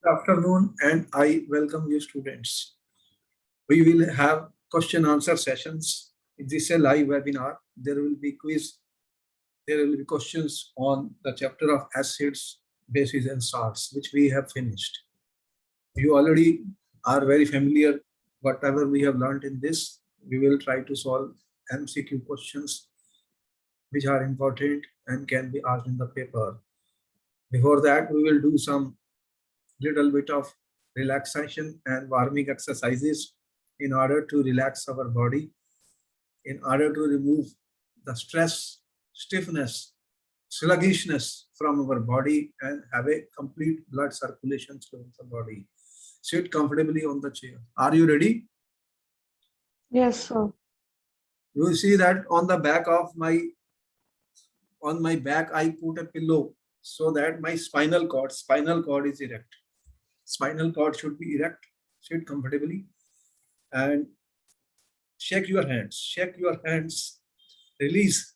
Afternoon, and I welcome you students. We will have question answer sessions. This is a live webinar. There will be quiz. There will be questions on the chapter of acids, bases and salts, which we have finished. You already are very familiar. Whatever we have learned in this, we will try to solve MCQ questions which are important and can be asked in the paper. Before that, we will do some little bit of relaxation and warming exercises in order to relax our body, in order to remove the stress, stiffness, sluggishness from our body and have a complete blood circulation through the body. Sit comfortably on the chair. Are you ready? Yes, sir. You will see that on the back of my back I put a pillow so that my spinal cord is erect. Spinal cord should be erect. Sit comfortably and shake your hands. Release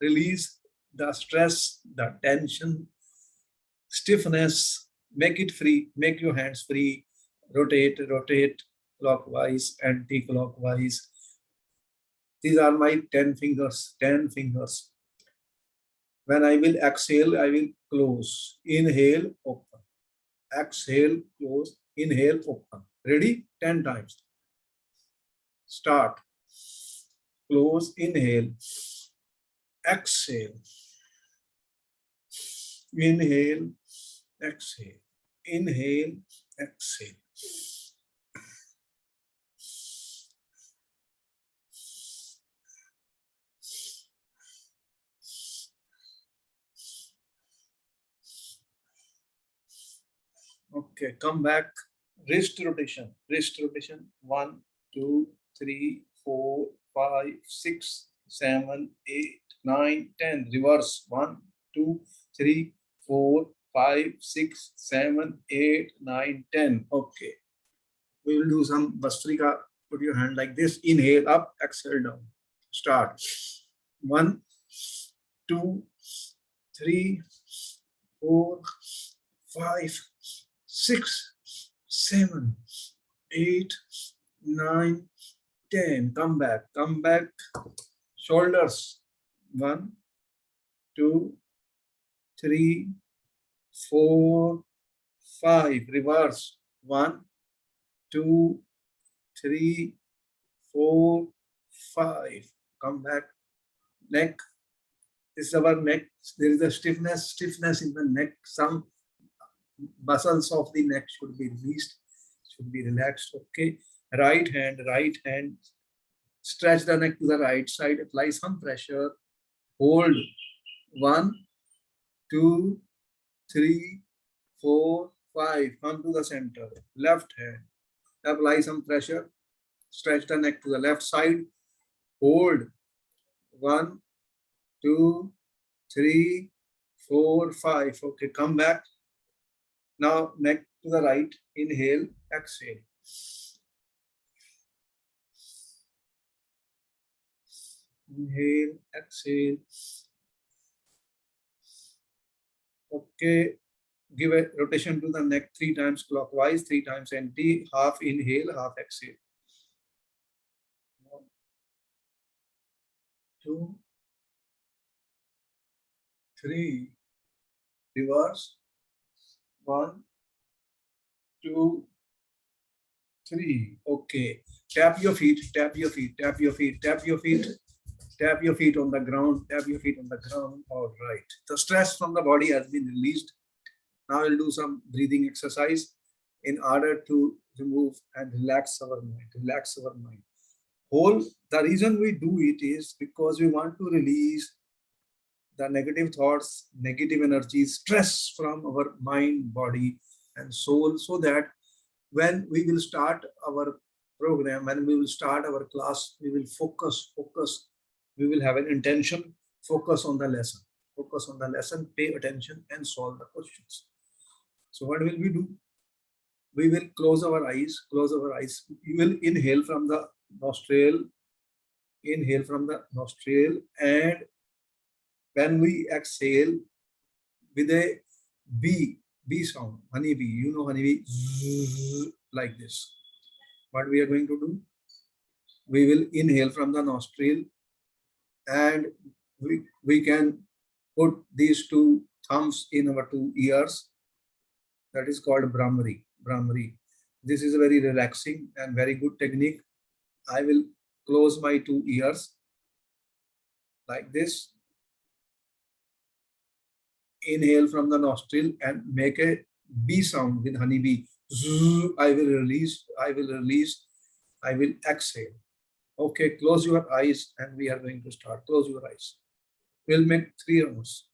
the stress, the tension, stiffness. Make it free. Make your hands free. Rotate clockwise, anti-clockwise. These are my 10 fingers. When I will exhale, I will close. Inhale, open. Exhale, close. Inhale, open. Ready? 10 times. Start. Close. Inhale. Exhale. Inhale. Exhale. Inhale. Exhale. Okay, come back. Wrist rotation. 1, 2, 3, 4, 5, 6, 7, 8, 9, 10. Reverse. 1, 2, 3, 4, 5, 6, 7, 8, 9, 10. Okay. We will do some Bastrika. Put your hand like this. Inhale up, exhale down. Start. 1, 2, 3, 4, 5, 6, 7, 8, 9, 10. Come back. Shoulders. 1, 2, 3, 4, 5. Reverse. 1, 2, 3, 4, 5. Come back. Neck. This is our neck. There is a stiffness in the neck. Some muscles of the neck should be released, should be relaxed. Okay. Right hand. Stretch the neck to the right side. Apply some pressure. Hold. 1, 2, 3, 4, 5. Come to the center. Left hand. Apply some pressure. Stretch the neck to the left side. Hold. 1, 2, 3, 4, 5. Okay, come back. Now neck to the right. Inhale, exhale. Inhale, exhale. Okay. Give a rotation to the neck 3 times clockwise, 3 times anti. Half inhale, half exhale. 1, 2, 3. Reverse. 1, 2, 3. Okay. Tap your feet on the ground. All right. The stress from the body has been released. Now we'll do some breathing exercise in order to remove and relax our mind. The reason we do it is because we want to release the negative thoughts, negative energies, stress from our mind, body, and soul, so that when we will start our program, when we will start our class, we will focus. We will have an intention, focus on the lesson, pay attention, and solve the questions. So what will we do? We will close our eyes. You will inhale from the nostril, and when we exhale with a B bee sound, honeybee. You know honeybee, zzz, like this. What we are going to do? We will inhale from the nostril, and we can put these two thumbs in our two ears. That is called Brahmari. Brahmari. This is a very relaxing and very good technique. I will close my two ears like this. Inhale from the nostril and make a bee sound with honeybee. I will release, I will release, I will exhale. Okay, close your eyes and we are going to start. Close your eyes. We'll make 3 rounds.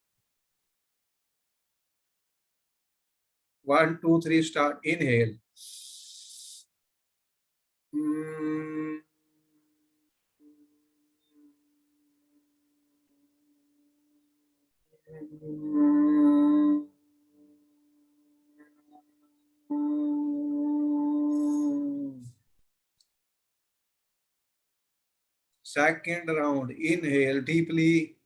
1, 2, 3, start. Inhale. Second round, inhale deeply.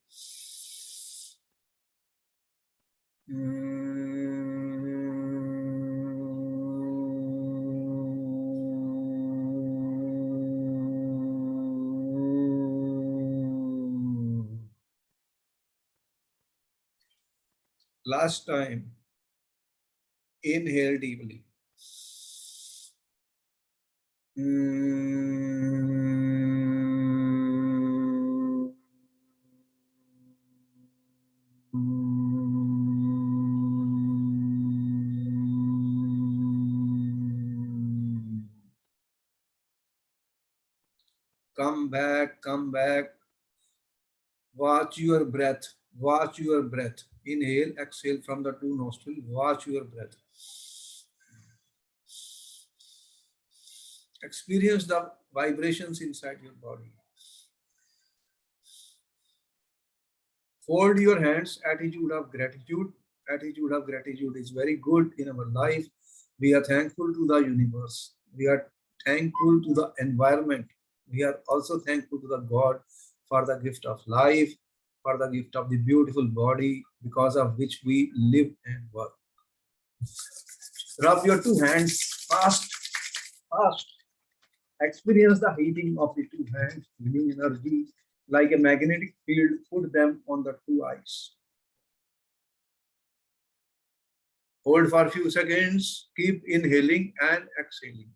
Last time, inhale deeply. Come back, come back. Watch your breath. Watch your breath. Inhale, exhale from the two nostrils. Watch your breath. Experience the vibrations inside your body. Fold your hands, attitude of gratitude. Attitude of gratitude is very good in our life. We are thankful to the universe. We are thankful to the environment. We are also thankful to the God for the gift of life, for the gift of the beautiful body because of which we live and work. Rub your two hands fast, fast. Experience the heating of the two hands, feeling energy like a magnetic field. Put them on the two eyes. Hold for a few seconds. Keep inhaling and exhaling.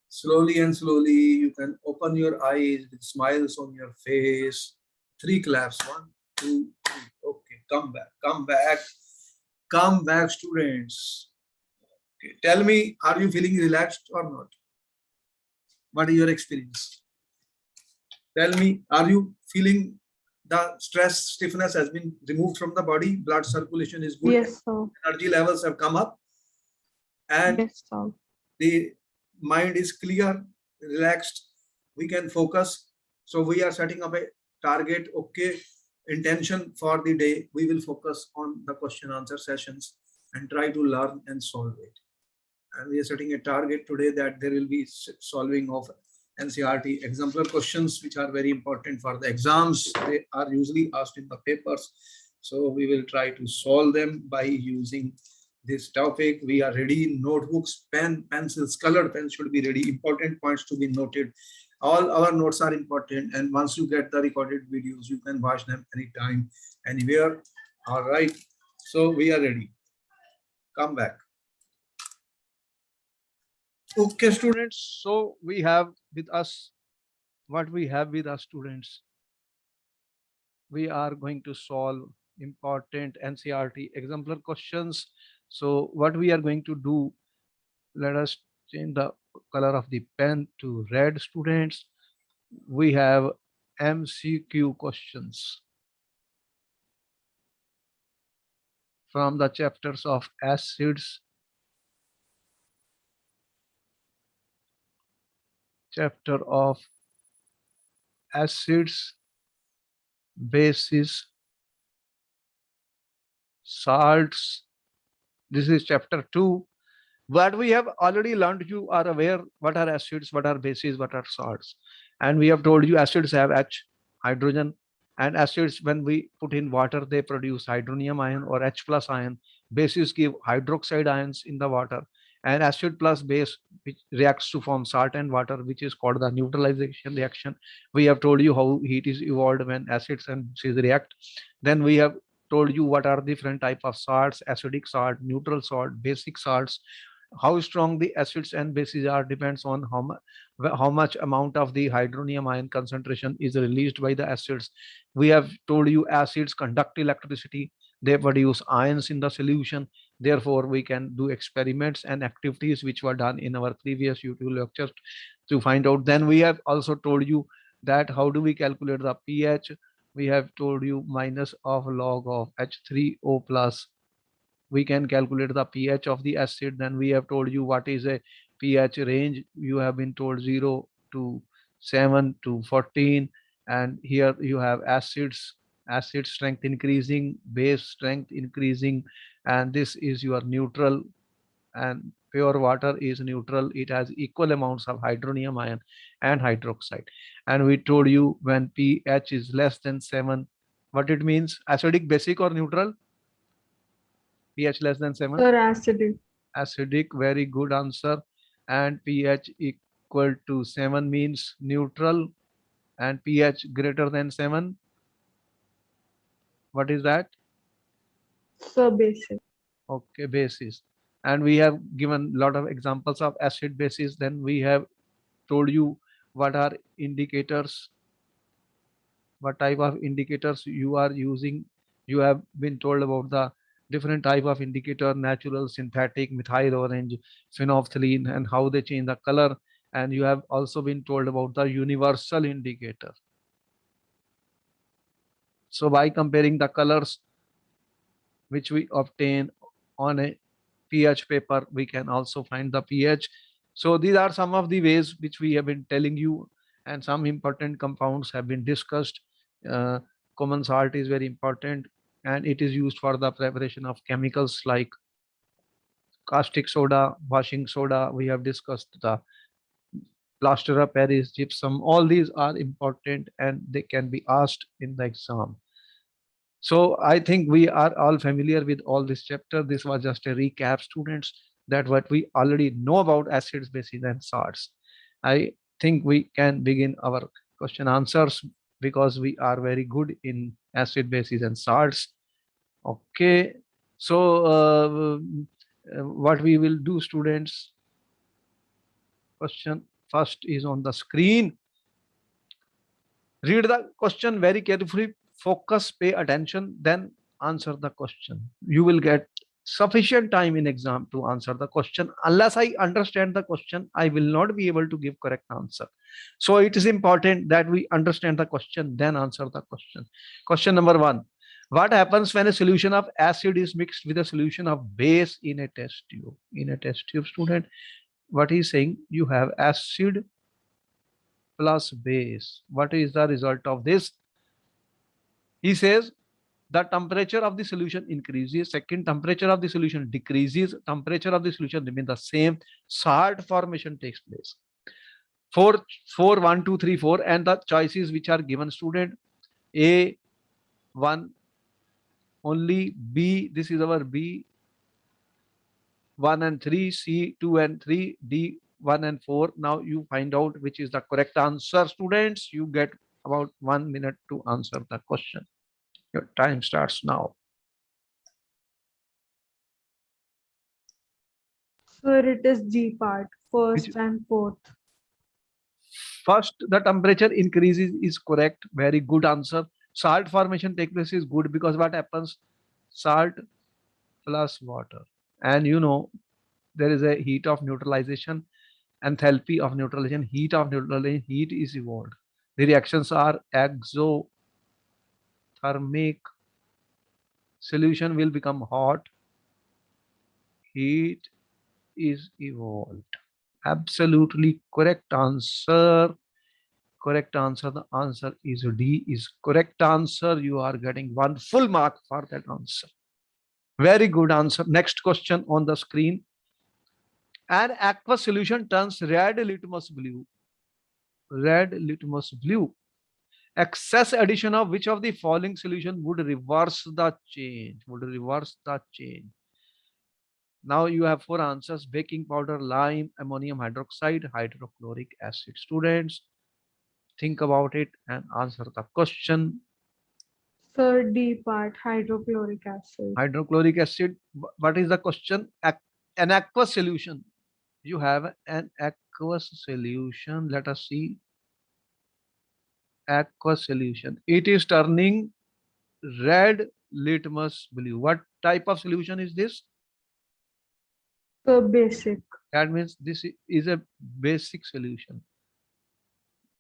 Slowly and slowly, you can open your eyes with smiles on your face. 3 claps. 1, 2, 3. Okay, come back, come back, come back, students. Okay, tell me, are you feeling relaxed or not? What is your experience? Tell me, are you feeling the stress, stiffness has been removed from the body? Blood circulation is good. Yes, sir. Energy levels have come up. And Yes, sir. the mind is clear, relaxed. We can focus. So we are setting up a target. Okay, intention for the day. We will focus on the question answer sessions and try to learn and solve it. And we are setting a target today that there will be solving of NCERT exemplar questions, which are very important for the exams. They are usually asked in the papers. So we will try to solve them by using this topic. We are ready. Notebooks, pen, pencils, colored pens should be ready. Important points to be noted. All our notes are important. And once you get the recorded videos, you can watch them anytime, anywhere. All right. So we are ready. Come back. Okay, students. So we have with us what we have with us, students. We are going to solve important NCERT exemplar questions. So what we are going to do, let us change the color of the pen to red, students. We have MCQ questions from the chapters of acids, chapter of acids, bases, salts. This is chapter 2. What we have already learned, you are aware what are acids, what are bases, what are salts. And we have told you acids have H hydrogen, and acids, when we put in water, they produce hydronium ion or H plus ion. Bases give hydroxide ions in the water, and acid plus base which reacts to form salt and water, which is called the neutralization reaction. We have told you how heat is evolved when acids and bases react. Then we have told you what are different type of salts: acidic salt, neutral salt, basic salts. How strong the acids and bases are depends on how much amount of the hydronium ion concentration is released by the acids. We have told you acids conduct electricity, they produce ions in the solution. Therefore, we can do experiments and activities which were done in our previous YouTube lectures to find out. Then we have also told you that how do we calculate the pH. We have told you minus of log of H3O plus. We can calculate the pH of the acid. Then we have told you what is a pH range. You have been told 0 to 7 to 14. And here you have acids, acid strength increasing, base strength increasing, and this is your neutral. And pure water is neutral, it has equal amounts of hydronium ion and hydroxide. And we told you when pH is less than 7, what it means: acidic, basic, or neutral? pH less than 7? Sir, acidic. Acidic, very good answer. And pH equal to 7 means neutral, and pH greater than 7, what is that? Sir, basic. Okay, basis. And we have given a lot of examples of acid bases. Then we have told you what are indicators, what type of indicators you are using. You have been told about the different type of indicator: natural, synthetic, methyl orange, phenolphthalein, and how they change the color. And you have also been told about the universal indicator. So by comparing the colors which we obtain on a pH paper, we can also find the pH. So these are some of the ways which we have been telling you, and some important compounds have been discussed. Uh, Common salt is very important, and it is used for the preparation of chemicals like caustic soda, washing soda. We have discussed the plaster of Paris, gypsum. All these are important and they can be asked in the exam. So I think we are all familiar with all this chapter. This was just a recap, students, that what we already know about acids, bases, and salts. I think we can begin our question answers because we are very good in acid, bases, and salts. Okay. So what we will do, students, question first is on the screen. Read the question very carefully, focus, pay attention, then answer the question. You will get sufficient time in exam to answer the question. Unless I understand the question, I will not be able to give correct answer. So it is important that we understand the question, then answer the question. Question number 1. What happens when a solution of acid is mixed with a solution of base in a test tube? In a test tube, student, what he is saying, you have acid plus base. What is the result of this? He says the temperature of the solution increases, second, temperature of the solution decreases, temperature of the solution remains the same, salt formation takes place. 4, 4, 1, 2, 3, 4, and the choices which are given, student: A, 1 only, B, this is our B, 1 and 3, C, 2 and 3, D, 1 and 4. Now you find out which is the correct answer, students. You get about 1 minute to answer the question. Your time starts now. Sir, it is G part, first Which, and fourth. first, the temperature increases is correct. Very good answer. Salt formation take place is good because what happens? Salt plus water. And you know, there is a heat of neutralization, enthalpy of neutralization, heat of neutralization, heat is evolved. The reactions are exothermic. Solution will become hot. Heat is evolved. Absolutely correct answer. Correct answer. The answer is D is correct answer. You are getting 1 full mark for that answer. Very good answer. Next question on the screen. An aqueous solution turns red litmus blue. Red litmus blue. Excess addition of which of the following solution would reverse the change? Would reverse the change. Now you have four answers: baking powder, lime, ammonium hydroxide, hydrochloric acid. Students, think about it and answer the question. Sir, D part, hydrochloric acid. Hydrochloric acid. What is the question? An aqueous solution. You have an aqueous solution. Let us see. Aqueous solution. It is turning red litmus blue. What type of solution is this? Sir, basic. That means this is a basic solution.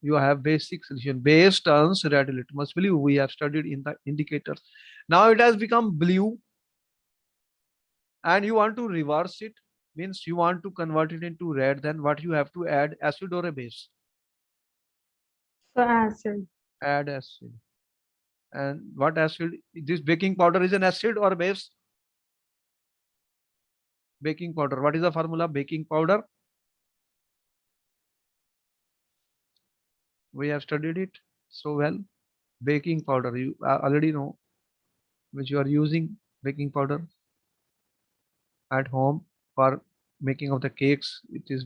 You have basic solution. Base turns red litmus blue. We have studied in the indicators. Now it has become blue and you want to reverse it, means you want to convert it into red. Then what you have to add, acid or a base? Sir, acid. Add acid. And what acid? This baking powder is an acid or base? Baking powder. What is the formula? Baking powder. We have studied it so well. Baking powder, you already know, which you are using baking powder at home for making of the cakes. It is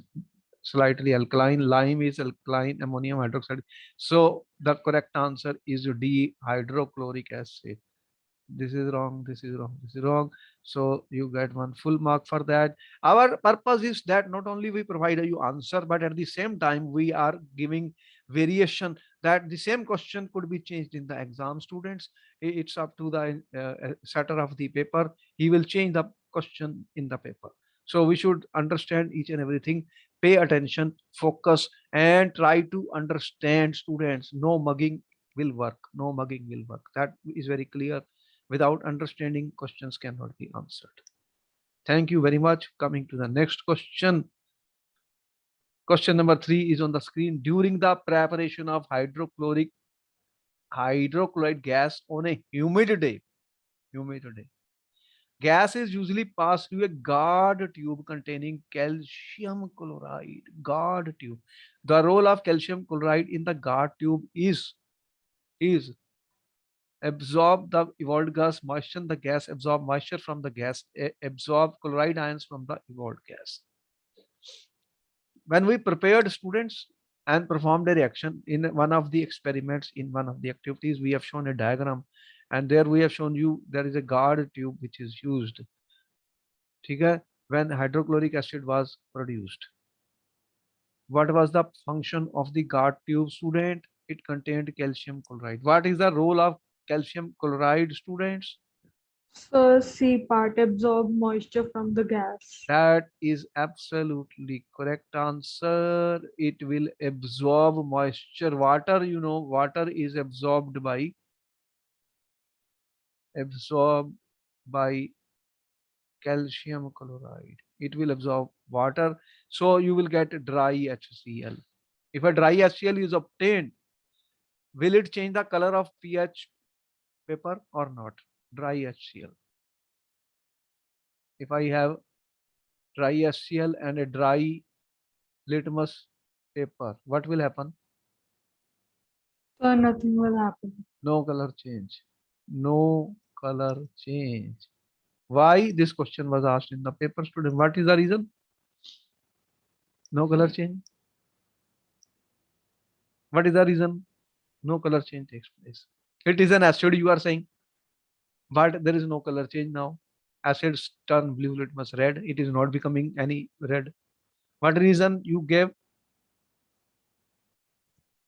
slightly alkaline. Lime is alkaline, ammonium hydroxide. So the correct answer is D, hydrochloric acid. This is wrong, this is wrong, this is wrong. So you get one full mark for that. Our purpose is that not only we provide you answer, but at the same time we are giving variation, that the same question could be changed in the exam. Students, it's up to the setter of the paper. He will change the question in the paper. So we should understand each and everything, pay attention, focus, and try to understand. Students, no mugging will work. No mugging will work. That is very clear. Without understanding, questions cannot be answered. Thank you very much. Coming to the next question. Question number 3 is on the screen. During the preparation of hydrochloride gas on a humid day, gas is usually passed through a guard tube containing calcium chloride. Guard tube. The role of calcium chloride in the guard tube is absorb the evolved gas moisture. The gas absorb moisture from the gas, absorb chloride ions from the evolved gas. When we prepared, students, and performed a reaction in one of the experiments, in one of the activities, we have shown a diagram, and there we have shown you there is a guard tube which is used. Okay? When hydrochloric acid was produced, what was the function of the guard tube, student? It contained calcium chloride. What is the role of calcium chloride, students? Sir, C part, absorb moisture from the gas. That is absolutely correct answer. It will absorb moisture. Water, you know, water is absorbed by calcium chloride. It will absorb water. So you will get dry HCl. If a dry HCl is obtained, will it change the color of pH paper or not? Dry HCl. If I have dry HCl and a dry litmus paper, what will happen? Sir, nothing will happen. No color change. No color change. Why this question was asked in the paper, student? What is the reason? No color change. What is the reason? No color change takes place. It is an acid, you are saying, but there is no color change now. Acids turn blue litmus red. It is not becoming any red. What reason you gave?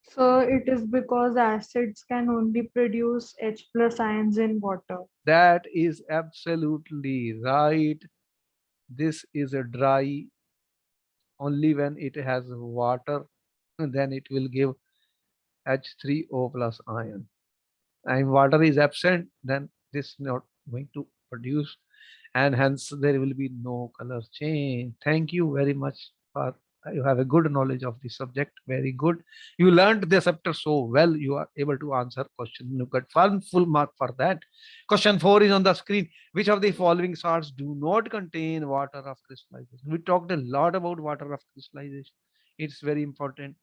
Sir, it is because acids can only produce H plus ions in water. That is absolutely right. This is a dry. Only when it has water, then it will give H3O plus ion. And water is absent, then this is not going to produce, and hence there will be no color change. Thank you very much for you have a good knowledge of the subject. Very good. You learned this chapter so well. You are able to answer question. You got one full mark for that. Question 4 is on the screen. Which of the following salts do not contain water of crystallization? We talked a lot about water of crystallization. It's very important.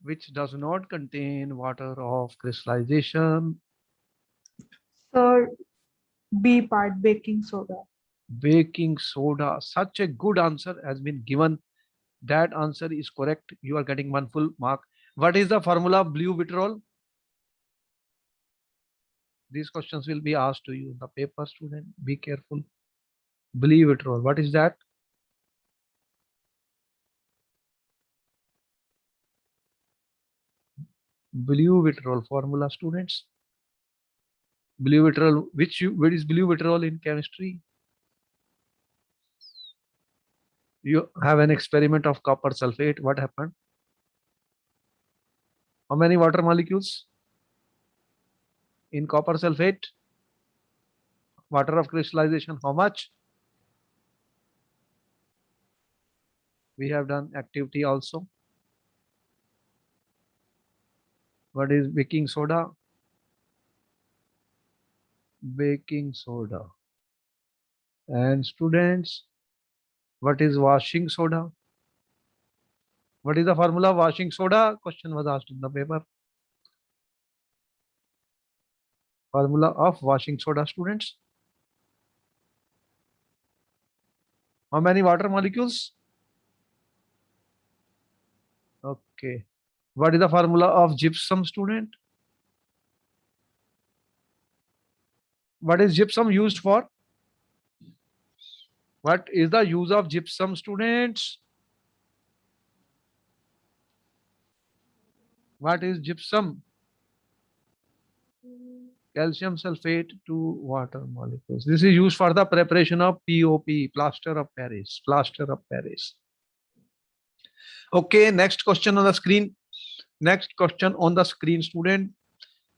which does not contain water of crystallization? Sir, B part, baking soda. Baking soda. Such a good answer has been given. That answer is correct. You are getting one full mark. What is the formula of blue vitriol? These questions will be asked to you in the paper, student. Be careful. Blue vitriol. What is that? Blue vitriol formula, students. Blue vitriol. What is blue vitriol in chemistry? You have an experiment of copper sulfate. What happened? How many water molecules in copper sulfate? Water of crystallization, how much? We have done activity also. What is baking soda? Baking soda. And students, what is washing soda? What is the formula of washing soda? Question was asked in the paper. Formula of washing soda, students. How many water molecules? Okay. What is the formula of gypsum, student? What is gypsum used for? What is the use of gypsum, students? What is gypsum? Calcium sulfate to water molecules. This is used for the preparation of POP, plaster of Paris. Plaster of Paris. Okay, next question on the screen. Next question on the screen, student.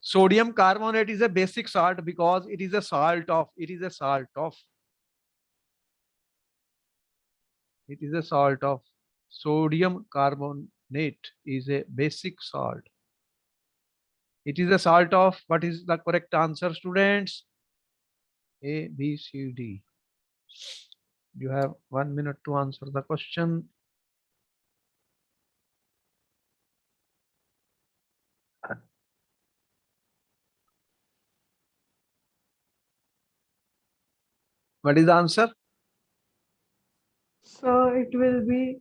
Sodium carbonate is a basic salt because it is a salt of. It is a salt of. It is a salt of. Sodium carbonate is a basic salt. It is a salt of. What is the correct answer, students? A, B, C, D. You have 1 minute to answer the question. What is the answer? So it will be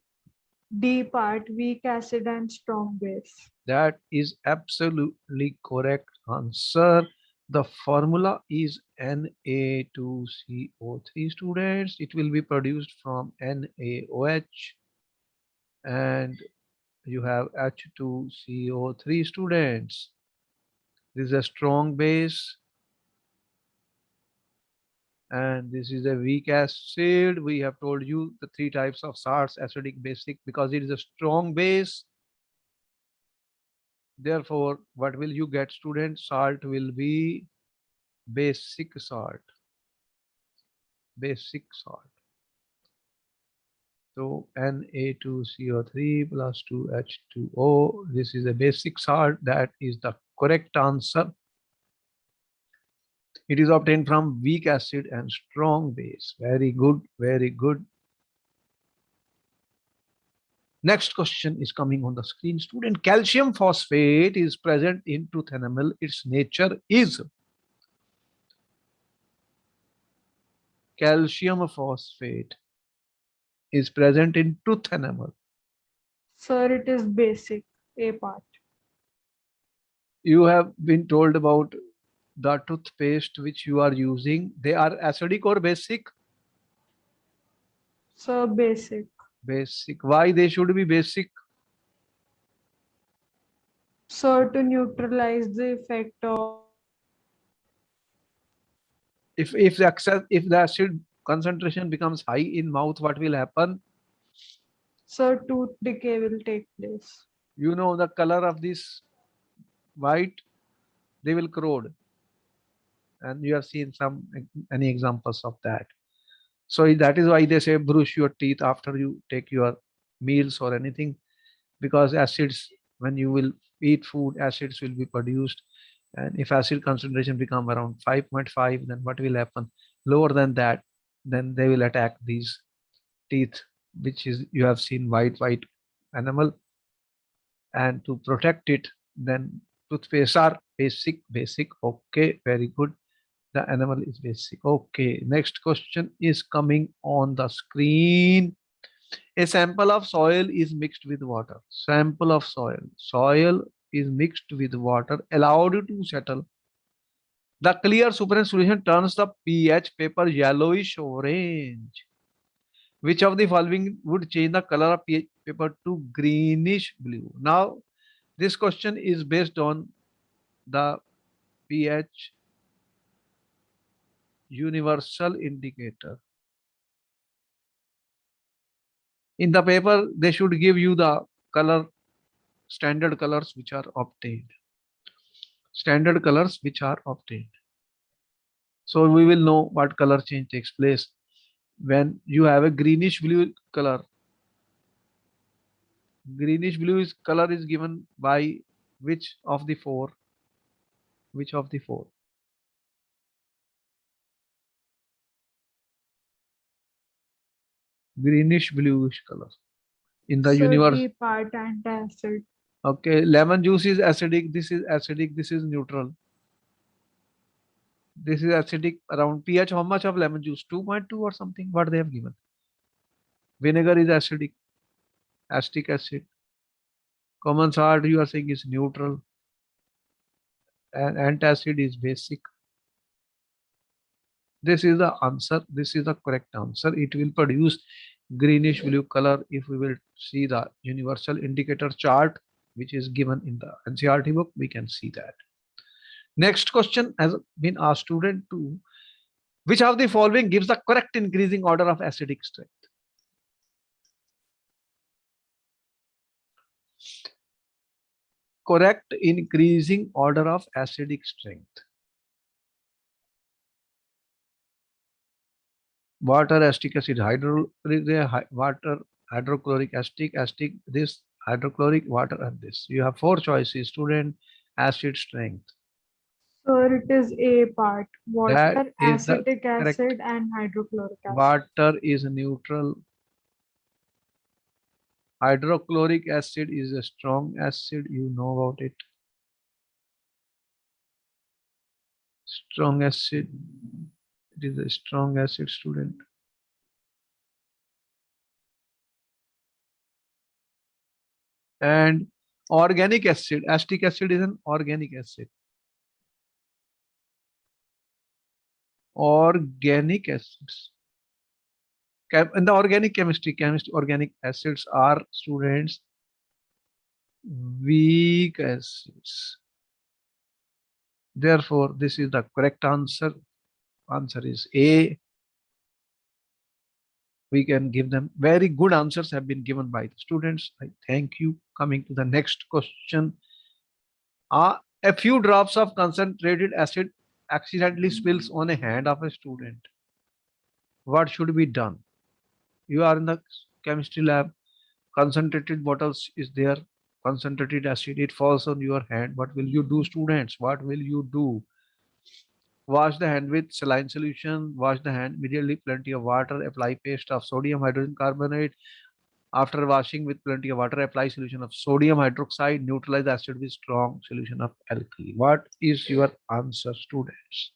D part, weak acid and strong base. That is absolutely correct answer. The formula is Na2CO3, students. It will be produced from NaOH and you have H2CO3, students. This is a strong base and this is a weak acid. We have told you the three types of salts: acidic, basic, because it is a strong base. Therefore, what will you get, student? Salt will be basic salt. Basic salt. So Na2CO3 plus 2H2O. This is a basic salt. That is the correct answer. It is obtained from weak acid and strong base. Very good. Very good. Next question is coming on the screen, student. Calcium phosphate is present in tooth enamel. Its nature is. Calcium phosphate is present in tooth enamel. Sir, it is basic, A part. You have been told about the toothpaste which you are using. They are acidic or basic? Sir, basic. Basic. Why they should be basic? Sir, to neutralize the effect of. If the acid concentration becomes high in mouth, what will happen? Sir, tooth decay will take place. You know the color of this white, they will corrode. And you have seen any examples of that. So that is why they say brush your teeth after you take your meals or anything, because acids, when you will eat food, acids will be produced. And if acid concentration become around 5.5, then what will happen? Lower than that, then they will attack these teeth, which is, you have seen white enamel. and to protect it, then toothpaste are basic. Okay, very good. The animal is basic. Okay, next question is coming on the screen. A sample of soil is mixed with water. Sample of soil. Soil is mixed with water, allowed to settle. The clear supernatant solution turns the pH paper yellowish orange. Which of the following would change the color of pH paper to greenish blue? Now, this question is based on the pH universal indicator. In the paper, they should give you the color, standard colors which are obtained. Standard colors which are obtained. So we will know what color change takes place when you have a greenish blue color. Greenish blue is color is given by which of the four? Which of the four? Greenish bluish color in the So universe. B part antacid. Okay, lemon juice is acidic. This is acidic. This is neutral. This is acidic around pH. How much of lemon juice? 2.2 or something. What they have given. Vinegar is acidic. Acetic acid. Common salt you are saying is neutral. And antacid is basic. This is the answer. This is the correct answer. It will produce greenish blue color if we will see the universal indicator chart, which is given in the NCERT book. We can see that. Next question has been asked student to which of the following gives the correct increasing order of acidic strength? Correct increasing order of acidic strength. Water, acetic acid, water, hydrochloric, acetic, this, hydrochloric, water, and this. You have four choices, student, acid strength. So it is A part. That Water, is the acetic correct. acid, and hydrochloric acid. Water is neutral. Hydrochloric acid is a strong acid. You know about it. Strong acid. It is a strong acid, student. And organic acid. Acetic acid is an organic acid. Organic acids. In the organic chemistry, organic acids are, students, weak acids. Therefore, this is the correct answer. Answer is A. We can give them very good answers have been given by the students. I thank you. Coming to the next question. A few drops of concentrated acid accidentally spills on a hand of a student. What should be done? You are in the chemistry lab. Concentrated bottles is there. Concentrated acid, it falls on your hand. What will you do, students? What will you do? Wash the hand with saline solution. Wash the hand immediately. Plenty of water. Apply paste of sodium hydrogen carbonate. After washing with plenty of water, apply solution of sodium hydroxide. Neutralize the acid with strong solution of alkali. What is your answer, students?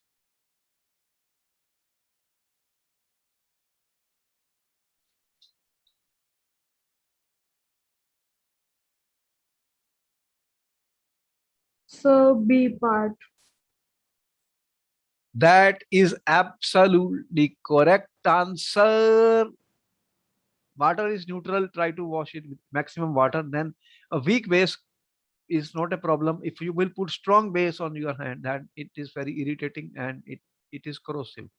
So B part. That is absolutely correct answer. Water is neutral. Try to wash it with maximum water. Then a weak base is not a problem. If you will put strong base on your hand, then it is very irritating and it is corrosive.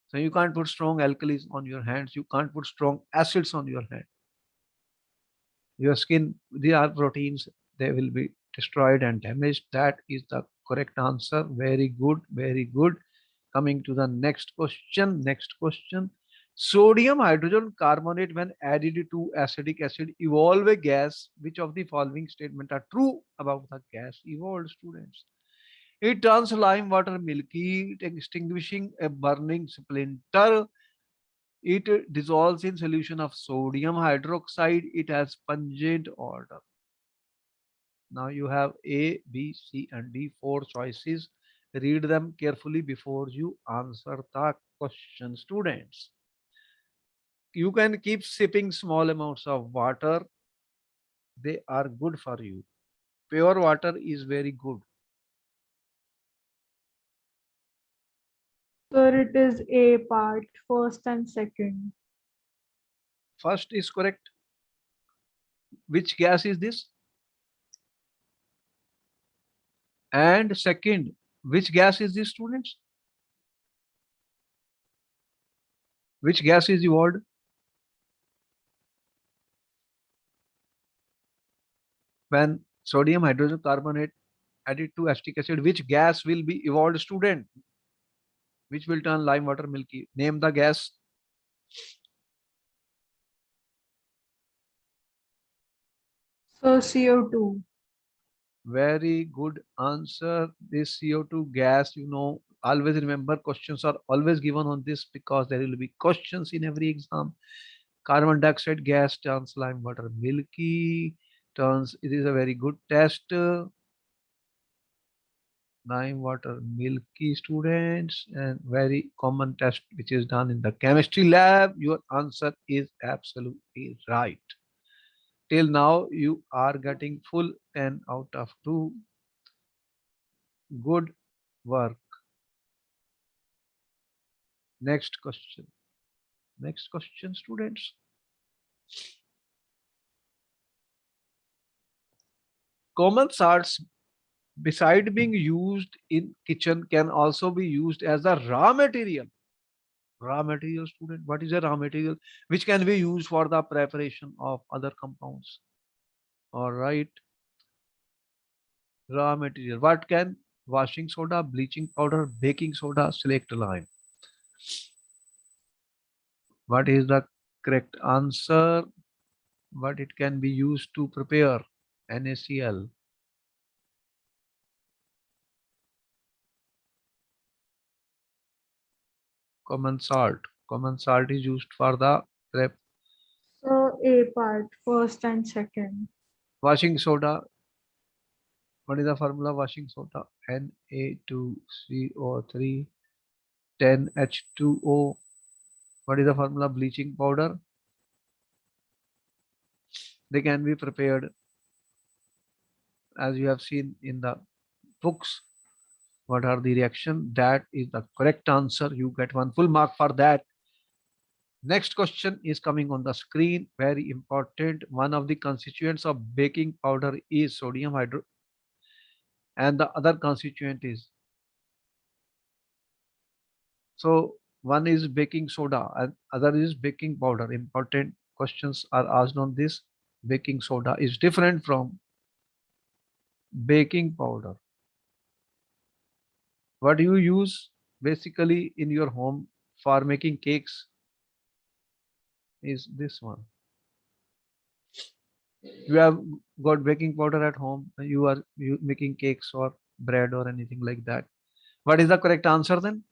So you can't put strong alkalis on your hands. You can't put strong acids on your hand. Your skin, they are proteins. They will be destroyed and damaged. That is the correct answer. Very good. Very good. Coming to the next question. Next question. Sodium hydrogen carbonate when added to acetic acid evolve a gas. Which of the following statement are true about the gas evolved, students? It turns lime water milky, extinguishing a burning splinter. It dissolves in solution of sodium hydroxide. It has pungent odor. Now you have A, B, C, and D, 4 choices. Read them carefully before you answer the question, students. You can keep sipping small amounts of water. They are good for you. Pure water is very good. Sir, it is A part, first and second. First is correct. Which gas is this? And second, which gas is this, students? Which gas is evolved? When sodium hydrogen carbonate added to acetic acid, which gas will be evolved, student? Which will turn lime water milky? Name the gas. So CO2. Very good answer. This CO2 gas, always remember questions are always given on this because there will be questions in every exam. Carbon dioxide gas turns lime water milky. It is a very good test. Lime water milky, students, and very common test which is done in the chemistry lab. Your answer is absolutely right. Till now you are getting full 10 out of 2. Good work. Next question. Next question, students. Common salts, beside being used in kitchen, can also be used as a raw material. Raw material, student. What is a raw material which can be used for the preparation of other compounds? All right. Raw material. What can washing soda, bleaching powder, baking soda, select line? What is the correct answer? What it can be used to prepare NaCl? Common salt. Common salt is used for the prep. So A part, first and second. Washing soda. What is the formula washing soda? Na2CO3 10H2O. What is the formula bleaching powder? They can be prepared as you have seen in the books. What are the reaction? That is the correct answer. You get one full mark for that. Next question is coming on the screen. Very important. One of the constituents of baking powder is sodium hydro, and the other constituent is. So one is baking soda and other is baking powder. Important questions are asked on this. Baking soda is different from baking powder. What do you use basically in your home for making cakes is this one. You have got baking powder at home, you are making cakes or bread or anything like that. What is the correct answer then?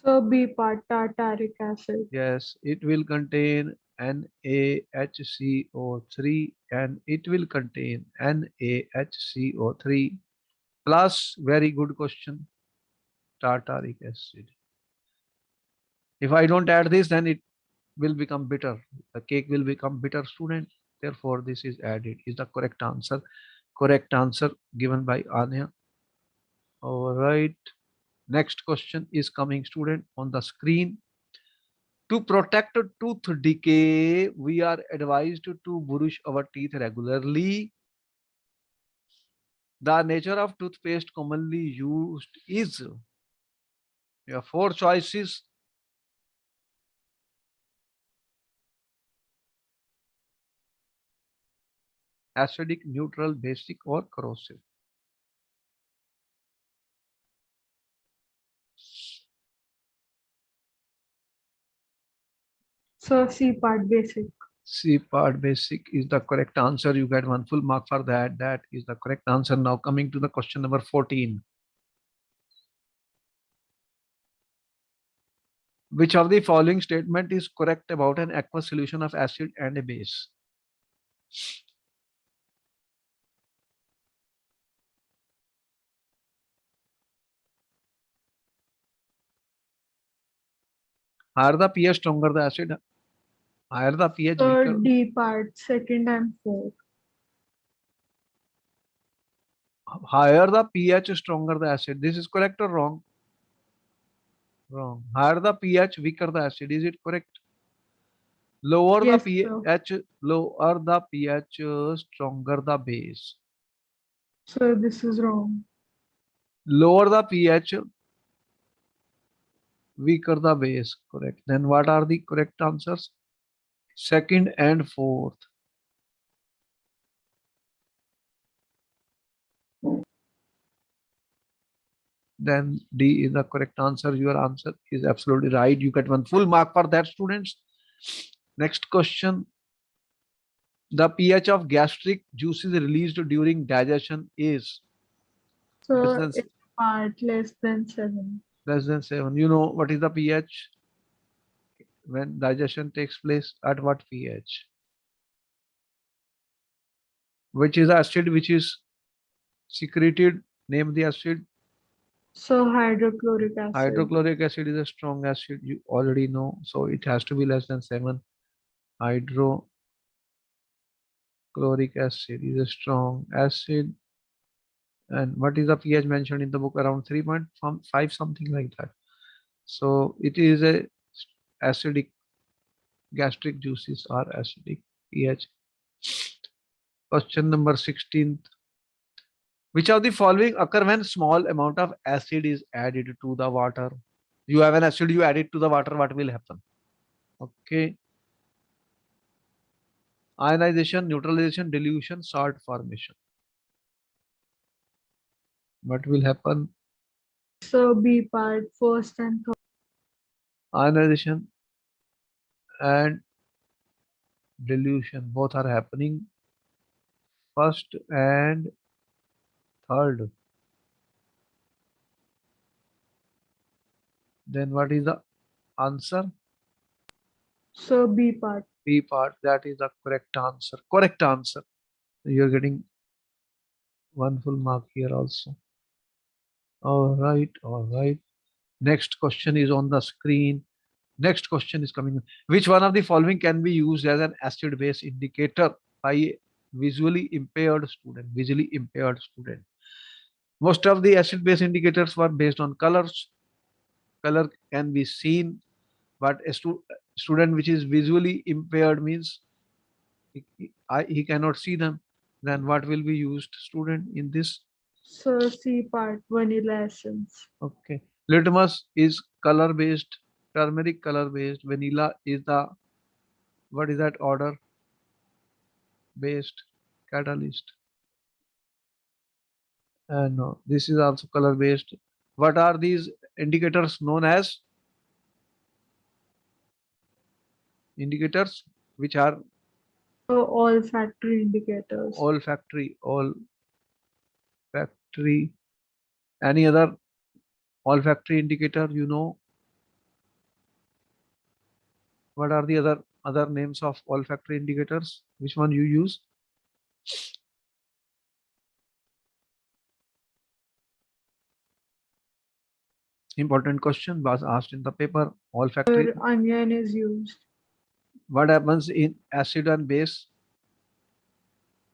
So B part, tartaric acid. Yes, it will contain NaHCO3 and it will contain NaHCO3 plus, very good question, tartaric acid. If I don't add this, then it will become bitter. The cake will become bitter, student. Therefore, this is added. Is the correct answer. Correct answer given by Anya. All right. Next question is coming, student, on the screen. To protect tooth decay, we are advised to brush our teeth regularly. The nature of toothpaste commonly used is, you have 4 choices. Acidic, neutral, basic, or corrosive. So C part, basic. C part, basic is the correct answer. You get one full mark for that. That is the correct answer. Now coming to the question number 14. Which of the following statement is correct about an aqueous solution of acid and a base? Higher the pH, stronger the acid. Higher the pH, So weaker. D part, second and fourth. Higher the pH, stronger the acid. This is correct or wrong? Wrong. Higher the pH, weaker the acid. Is it correct? Lower the Yes, sir. pH, lower the pH, stronger the base. So this is wrong. Lower the pH, weaker the base. Correct. Then what are the correct answers? Second and fourth. Then D is the correct answer. Your answer is absolutely right. You get one full mark for that, students. Next question. The pH of gastric juices released during digestion is So less than, it's part less than 7. less than 7. You know what is the pH when digestion takes place? At what pH? Which is the acid which is secreted? Name the acid. So hydrochloric acid. Hydrochloric acid is a strong acid. You already know. So it has to be less than 7. Hydrochloric acid is a strong acid. And what is the pH mentioned in the book? Around 3.5, something like that. So it is a acidic. Gastric juices are acidic. pH. Question number 16. Which of the following occur when small amount of acid is added to the water? You have an acid, you add it to the water, what will happen? Okay. Ionization, neutralization, dilution, salt formation. What will happen? So B part, first and third. Ionization and dilution both are happening. First and third. Then what is the answer? So B part. B part. That is the correct answer. Correct answer. You're getting one full mark here also. All right, all right. Next question is on the screen. Next question is coming. Which one of the following can be used as an acid base indicator by a visually impaired student? Visually impaired student. Most of the acid base indicators were based on colors. Color can be seen, but a student which is visually impaired means he cannot see them. Then what will be used, student, in this? So C part, vanilla essence. Okay. Litmus is color based, turmeric color based, vanilla is the, what is that order? Based catalyst. And no, this is also color based. What are these indicators known as? Indicators which are So olfactory indicators. olfactory, olfactory. Any other olfactory indicator, you know? What are the other names of olfactory indicators? Which one you use? Important question was asked in the paper. Olfactory. Or onion is used. What happens in acid and base?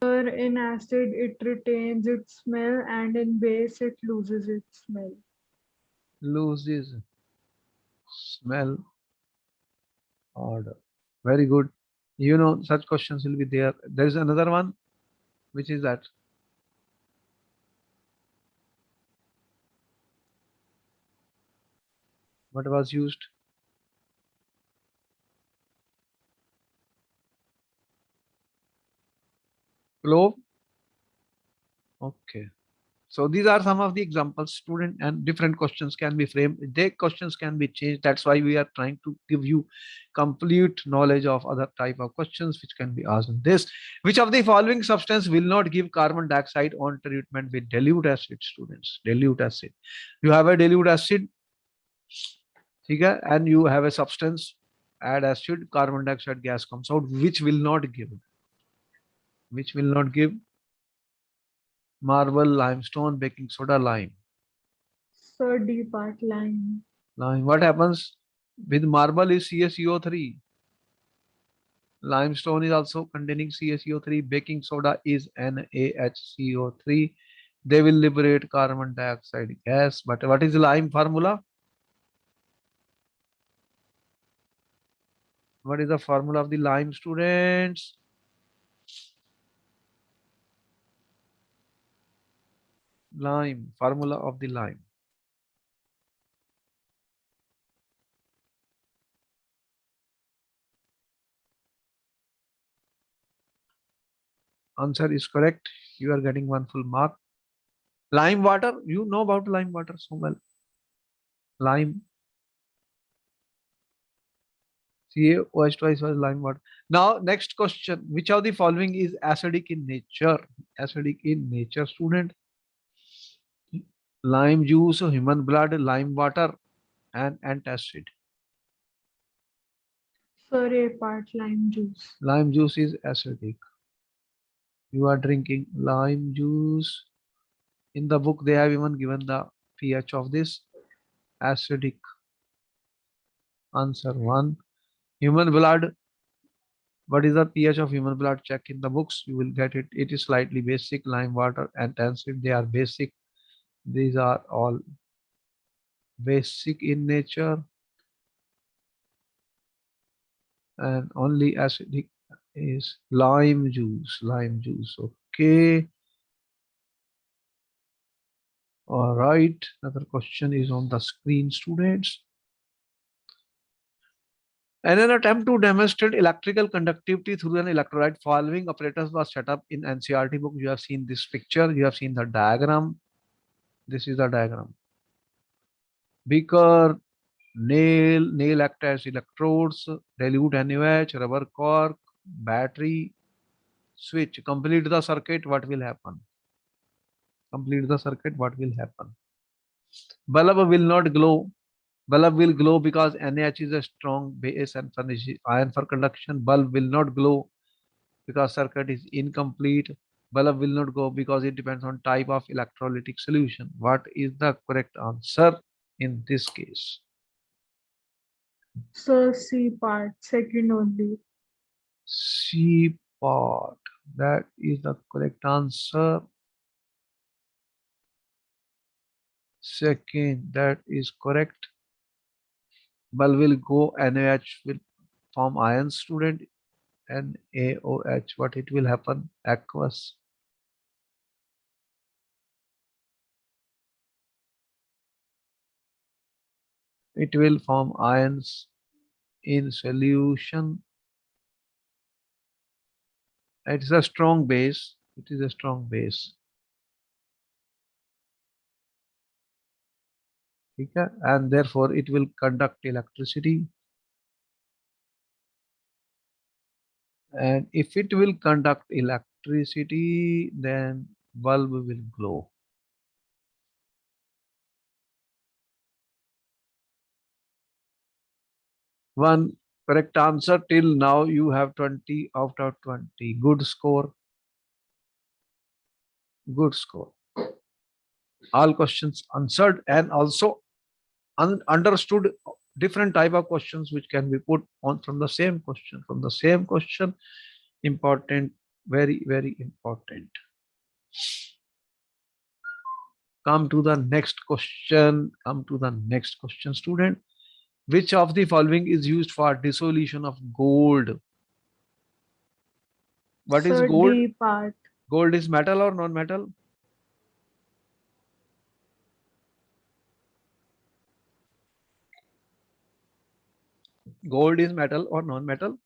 Or in acid, it retains its smell, and in base, it loses its smell. Loses smell order. Very good. You know, such questions will be there. There is another one, which is that. What was used? Clove. Okay. So these are some of the examples, student, and different questions can be framed. Their questions can be changed. That's why we are trying to give you complete knowledge of other type of questions which can be asked in this. Which of the following substance will not give carbon dioxide on treatment with dilute acid, students? Dilute acid. You have a dilute acid, okay, and you have a substance, add acid, carbon dioxide gas comes out, which will not give. which will not give marble, limestone, baking soda, lime. Sir, D part, lime. Lime. What happens with marble is CaCO3. Limestone is also containing CaCO3. Baking soda is NaHCO3. They will liberate carbon dioxide gas. But what is the lime formula? What is the formula of the lime, students? Lime, formula of the lime. Answer is correct. You are getting one full mark. Lime water, you know about lime water so well. Lime, CaOH twice was lime water. Now, next question. Which of the following is acidic in nature? Acidic in nature, student. Lime juice, human blood, lime water, and antacid. Sir, A part, lime juice. Lime juice is acidic. You are drinking lime juice. In the book, they have even given the pH of this acidic. Answer 1. Human blood. What is the pH of human blood? Check in the books. You will get it. It is slightly basic. Lime water and antacid, they are basic. These are all basic in nature. And only acidic is lime juice. Lime juice. Okay. All right. Another question is on the screen, students. In an attempt to demonstrate electrical conductivity through an electrolyte, following apparatus was set up in NCERT book. You have seen this picture. You have seen the diagram. This is the diagram. Beaker, nail act as electrodes, dilute NaOH, rubber cork, battery, switch. Complete the circuit. What will happen? Complete the circuit. What will happen? Bulb will not glow. Bulb will glow because NaH is a strong base and furnishes iron for conduction. Bulb will not glow because circuit is incomplete. Bulb will not go because it depends on type of electrolytic solution. What is the correct answer in this case? Sir, C part, second only. C part. That is the correct answer. Second, that is correct. Bulb will go, NaOH will form ion, student. NaOH, what it will happen? Aqueous. It will form ions in solution. It's a strong base. It is a strong base. Okay? And therefore it will conduct electricity. And if it will conduct electricity, then bulb will glow. One correct answer. Till now you have 20 out of 20. Good score. Good score. All questions answered and also understood different type of questions which can be put on from the same question. Important, very, very important. Come to the next question. Student. Which of the following is used for dissolution of gold? What is Sir, gold? D part. Gold is metal or non-metal? Gold is metal or non-metal?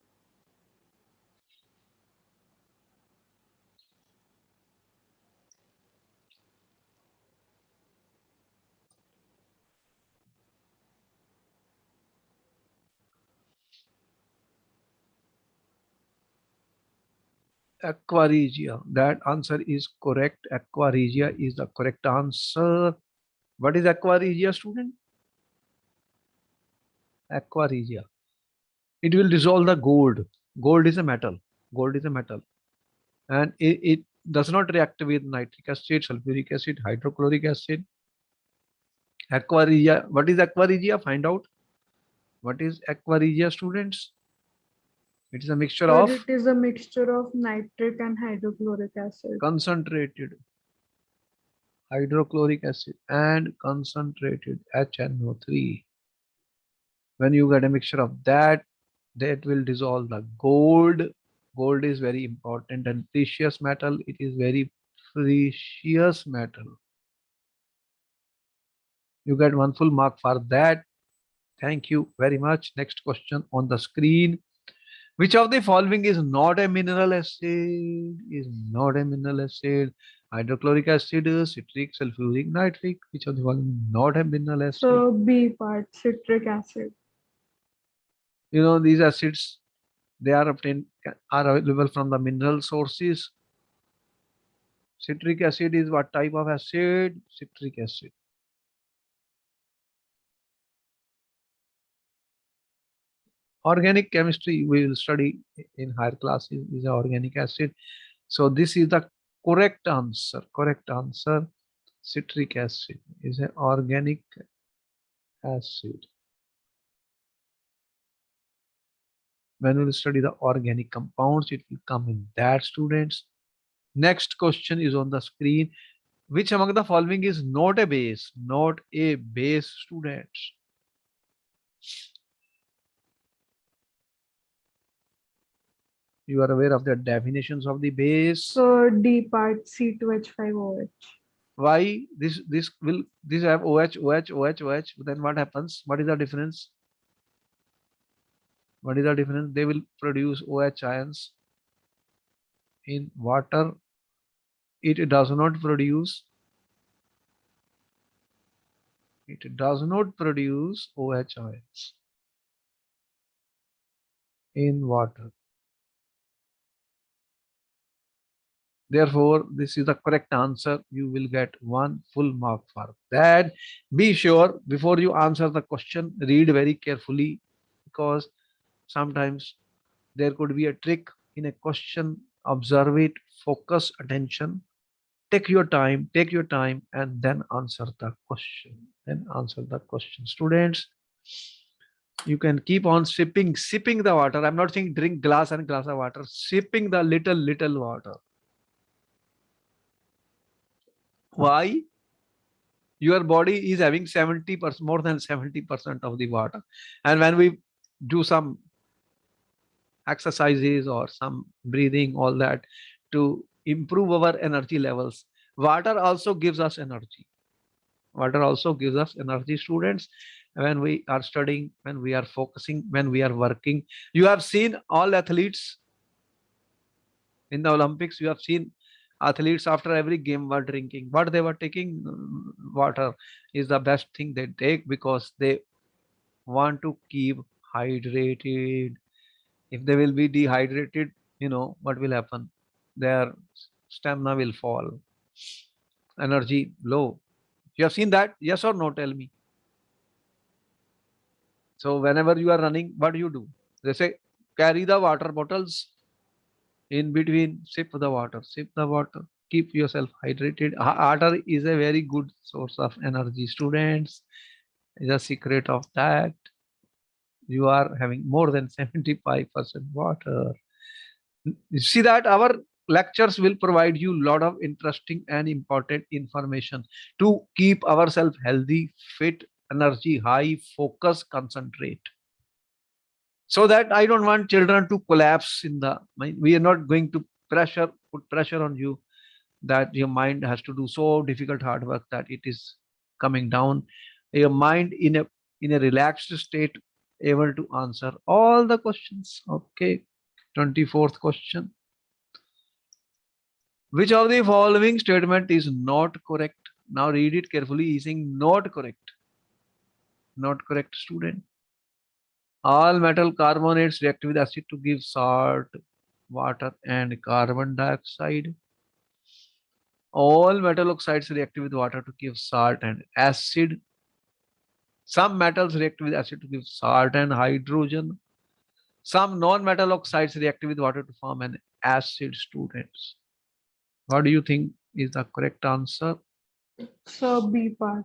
Aqua regia. That answer is correct. Aqua regia is the correct answer. What is aqua regia, student? Aqua regia. It will dissolve the gold. Gold is a metal. Gold is a metal. and it does not react with nitric acid, sulfuric acid, hydrochloric acid. Aqua regia. What is aqua regia? Find out. What is aqua regia, students? It is a mixture Sir, of it is a mixture of nitric and hydrochloric acid. concentrated hydrochloric acid and concentrated HNO3. When you get a mixture of that, that will dissolve the gold. Gold is very important and precious metal. It is very precious metal. You get one full mark for that. Thank you very much. Next question on the screen. Which of the following is not a mineral acid? Is not a mineral acid. Hydrochloric acid, citric, sulfuric, nitric. Which of the following not a mineral acid? So B part, citric acid. You know, these acids, they are obtained, are available from the mineral sources. Citric acid is what type of acid? Citric acid. Organic chemistry we will study in higher classes is organic acid. So this is the correct answer. Correct answer. Citric acid is an organic acid. When we will study the organic compounds, it will come in that, students. Next question is on the screen. Which among the following is not a base? Not a base, students. You are aware of the definitions of the base. So D part, C2H5OH. Why this have OH, OH, OH, OH? Then what happens? What is the difference? What is the difference? They will produce OH ions in water. It does not produce. It does not produce OH ions in water. Therefore, this is the correct answer. You will get one full mark for that. Be sure before you answer the question, read very carefully, because sometimes there could be a trick in a question. Observe it, focus attention, take your time, and then answer the question. Students, you can keep on sipping the water. I'm not saying drink glass and glass of water, sipping the little water. Why? Your body is having 70%, more than 70% of the water. And when we do some exercises or some breathing, all that, to improve our energy levels, water also gives us energy. Water also gives us energy, students. When we are studying, when we are focusing, when we are working. You have seen all athletes in the Olympics. You have seen athletes after every game were drinking. What they were taking? Water is the best thing they take, because they want to keep hydrated. If they will be dehydrated, what will happen? Their stamina will fall, energy low. You have seen that? Yes or no? Tell me. So whenever you are running, what do you do? They say, carry the water bottles in between, sip the water, keep yourself hydrated. Water is a very good source of energy, students. The secret of that, you are having more than 75% water. You see that our lectures will provide you a lot of interesting and important information to keep ourselves healthy, fit, energy high, focus, concentrate. So that I don't want children to collapse in the mind. We are not going to put pressure on you that your mind has to do so difficult hard work that it is coming down. Your mind in a relaxed state, able to answer all the questions. Okay, 24th question. Which of the following statement is not correct? Now read it carefully. He's saying not correct. Not correct, student. All metal carbonates react with acid to give salt, water, and carbon dioxide. All metal oxides react with water to give salt and acid. Some metals react with acid to give salt and hydrogen. Some non-metal oxides react with water to form an acid, students. What do you think is the correct answer? So B part.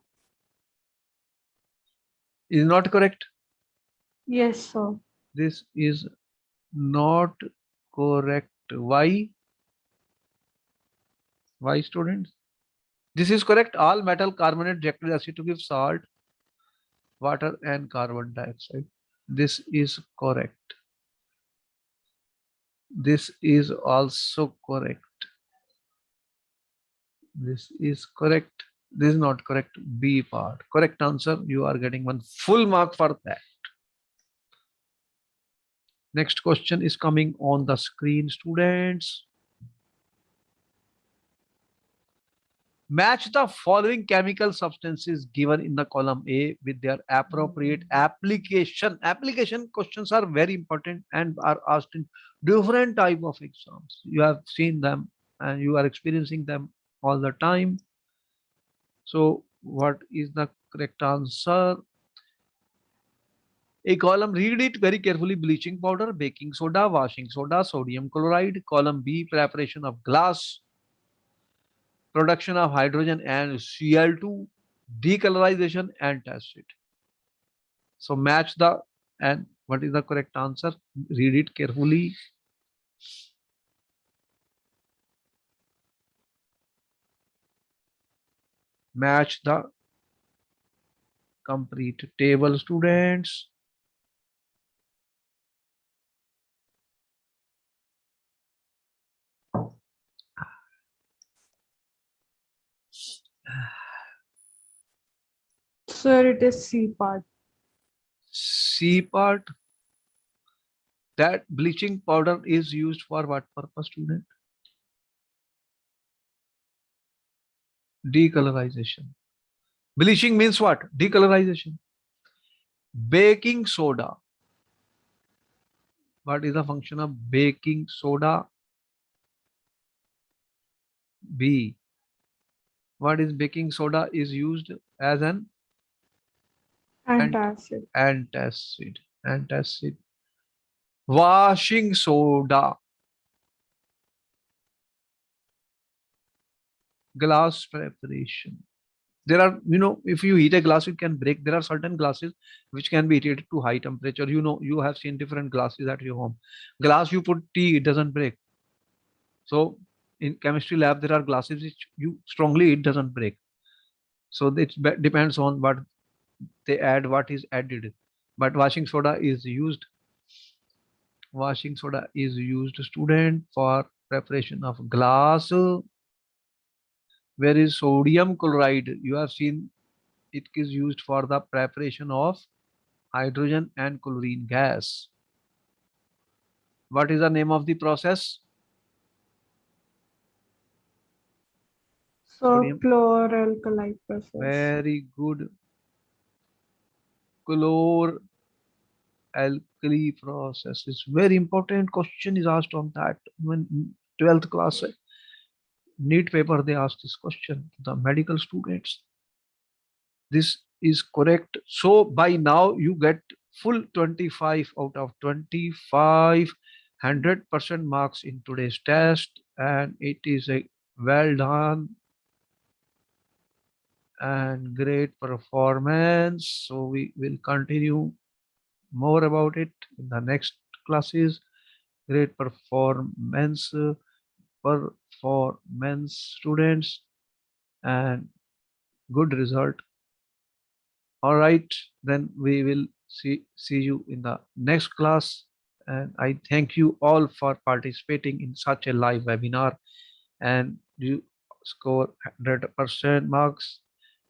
Is not correct. Yes, sir. This is not correct. Why? Why, students? This is correct. All metal carbonate reacted acid to give salt, water, and carbon dioxide. This is correct. This is also correct. This is correct. This is not correct. B part. Correct answer. You are getting one full mark for that. Next question is coming on the screen, students. Match the following chemical substances given in the column A with their appropriate application. Application questions are very important and are asked in different type of exams. You have seen them and you are experiencing them all the time. So what is the correct answer? A column, read it very carefully: bleaching powder, baking soda, washing soda, sodium chloride. Column B, preparation of glass, production of hydrogen and Cl2, decolorization and acid. So match the, and what is the correct answer? Read it carefully. Match the complete table, students. Sir, it is C part. C part. That bleaching powder is used for what purpose, student? Decolorization. Bleaching means what? Decolorization. Baking soda. What is the function of baking soda? B. What is baking soda? Is used as an Antacid. antacid. Antacid. Washing soda. Glass preparation. There are, if you heat a glass, it can break. There are certain glasses which can be heated to high temperature. You have seen different glasses at your home. Glass you put tea, it doesn't break. So in chemistry lab, there are glasses which you strongly, it doesn't break. So it depends on what they add, what is added. But washing soda is used. Washing soda is used, student, for preparation of glass. Where is sodium chloride? You have seen it is used for the preparation of hydrogen and chlorine gas. What is the name of the process? So Sodium. chloralkali process. Very good. Chloralkali process is very important. Question is asked on that when 12th class NEET paper. They asked this question to the medical students. This is correct. So by now you get full 25 out of 25, 100% marks in today's test, and it is a well done and great performance. So we will continue more about it in the next classes. Great performance, students, and good result. All right, then we will see you in the next class. And I thank you all for participating in such a live webinar, and you score 100% marks,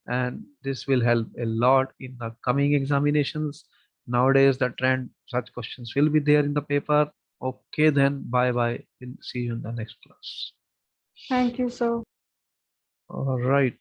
and this will help a lot in the coming examinations. Nowadays the trend, such questions will be there in the paper. Okay, then bye bye. We'll see you in the next class. Thank you, sir. All right.